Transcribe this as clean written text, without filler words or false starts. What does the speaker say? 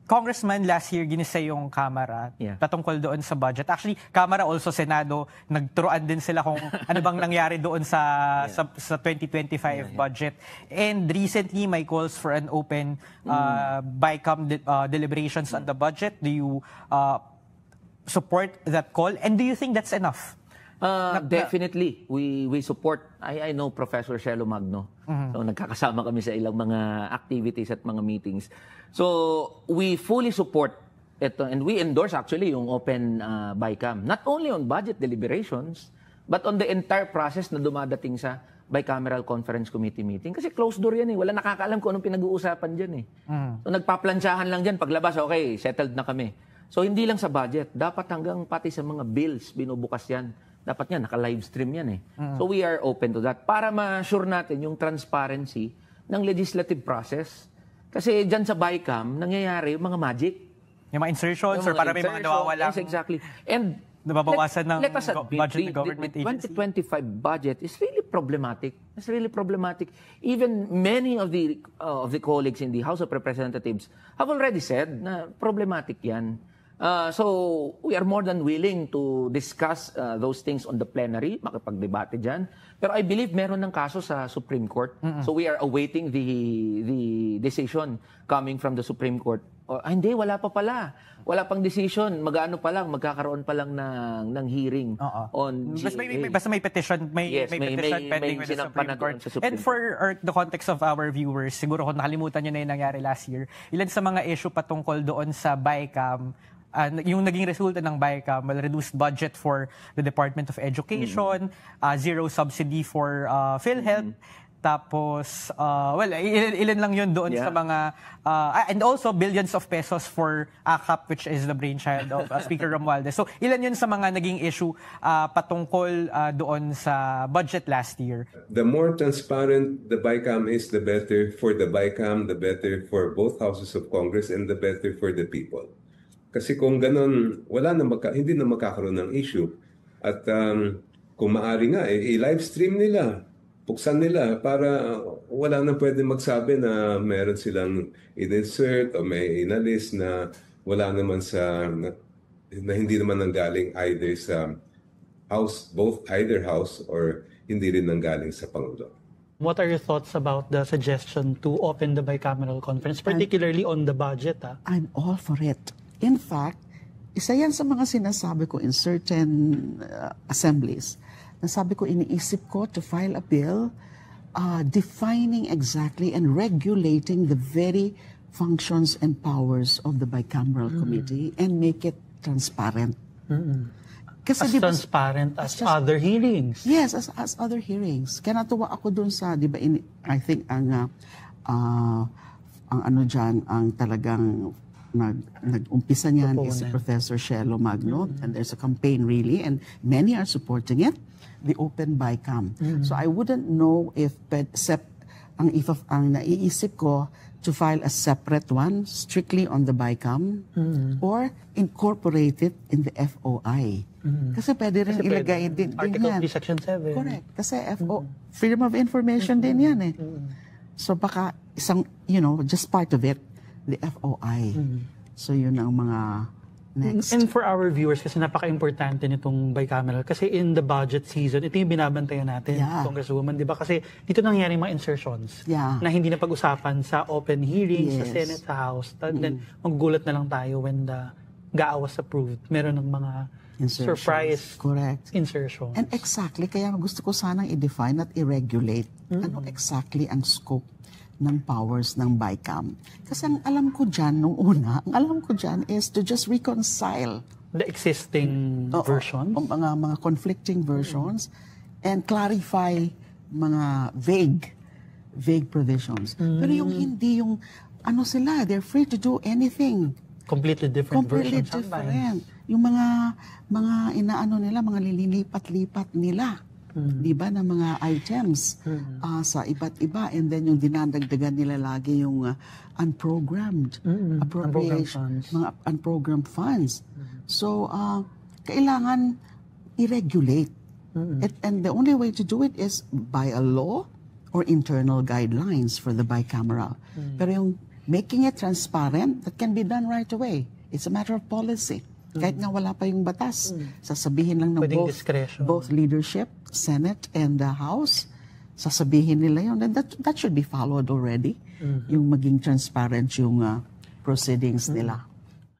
Congressman, last year ginisa yung Kamara patungkol doon sa budget. Actually, Kamara also Senado, nagturuan din sila kung ano bang nangyari doon sa 2025 budget. And recently, may calls for an open BICAM deliberations on the budget. Do you support that call? And do you think that's enough? Definitely. We support. I know Professor Shelo Magno. So, nagkakasama kami sa ilang mga activities at mga meetings. So, we fully support ito and we endorse actually yung open BICAM. Not only on budget deliberations, but on the entire process na dumadating sa bicameral conference committee meeting. Kasi closed door yan eh. Wala nakakaalam kung anong pinag-uusapan dyan eh. So, nagpaplansyahan lang dyan. Paglabas, okay, settled na kami. So, hindi lang sa budget. Dapat hanggang pati sa mga bills, binubukas yan. Dapat nga, naka-livestream yan eh. So we are open to that para ma-sure natin yung transparency ng legislative process. Kasi dyan sa BICAM, nangyayari yung mga magic. Yung mga insertions or para may mga nawawalang... Yes, exactly. And nababawasan ng budget ng government agency. The 2025 budget is really problematic. It's really problematic. Even many of the colleagues in the House of Representatives have already said na problematic yan. So, we are more than willing to discuss those things on the plenary, makipagdebate dyan. Pero I believe meron ng kaso sa Supreme Court. So, we are awaiting the decision coming from the Supreme Court. Hindi, wala pa pala. Wala pang decision. Magkakaroon pa lang ng hearing on GA. Basta may petition, may petition pending with the Supreme Court. And for the context of our viewers, siguro kung nakalimutan nyo na yung nangyari last year, ilan sa mga issue patungkol doon sa BICAM, yung naging resulta ng BICAM, reduced budget for the Department of Education, zero subsidy for PhilHealth, tapos, ilan lang yun doon sa mga, and also billions of pesos for ACAP, which is the brainchild of Speaker Romualdez. So, ilan yun sa mga naging issue patungkol doon sa budget last year. The more transparent the BICAM is, the better for the BICAM, the better for both houses of Congress, and the better for the people. Kasi kung ganun, hindi na magkakaroon ng issue. At kung maaari nga, i-livestream nila, buksan nila para wala na pwede magsabi na meron silang in-insert o may inalis na wala naman na hindi naman nanggaling either sa house, either house or hindi rin nanggaling sa Pangulo. What are your thoughts about the suggestion to open the bicameral conference, particularly on the budget? I'm all for it. In fact, isa yan sa mga sinasabi ko in certain assemblies. Nasabi ko, iniisip ko to file a bill defining exactly and regulating the very functions and powers of the bicameral committee and make it transparent. Kasi as transparent as other hearings. Yes, as other hearings. Kaya natuwa ako dun sa, di ba, I think ang ano dyan, ang talagang nag-umpisa niyan is si Professor Shelo Magno, and there's a campaign really, and many are supporting it, the open BICAM. So I wouldn't know if ang naiisip ko to file a separate one strictly on the BICAM or incorporate it in the FOI. Kasi pwede rin ilagay din Article 3, yan. Section 7. Correct. Kasi freedom of information din yan eh. So baka isang, just part of it, the FOI. So yun ang mga next. And for our viewers, kasi napaka-importante nitong bicameral. Kasi in the budget season, ito yung binabantayan natin, Congresswoman, di ba? Kasi dito nangyari mga insertions na hindi na pag-usapan sa open hearings, sa Senate, sa House. And then maggulat na lang tayo when the GAA was approved. Meron ng mga surprise insertions. And exactly, kaya gusto ko sanang i-define at i-regulate ano exactly ang scope ng powers ng BICAM. Kasi ang alam ko dyan, is to just reconcile the existing versions, mga conflicting versions, and clarify mga vague provisions. Pero yung hindi yung, they're free to do anything. Completely different versions. Different. Yung mga mga lilipat-lipat nila. Di ba, na mga items sa iba't iba, and then yung dinadagdagan nila lagi yung unprogrammed appropriations, mga unprogrammed funds. So, kailangan i-regulate. And the only way to do it is by a law or internal guidelines for the bicameral. Pero making it transparent, that can be done right away. It's a matter of policy. Kahit nga wala pa yung batas, sasabihin lang ng both leadership, Senate and the House, sasabihin nila yun. And that should be followed already, yung maging transparent yung proceedings nila.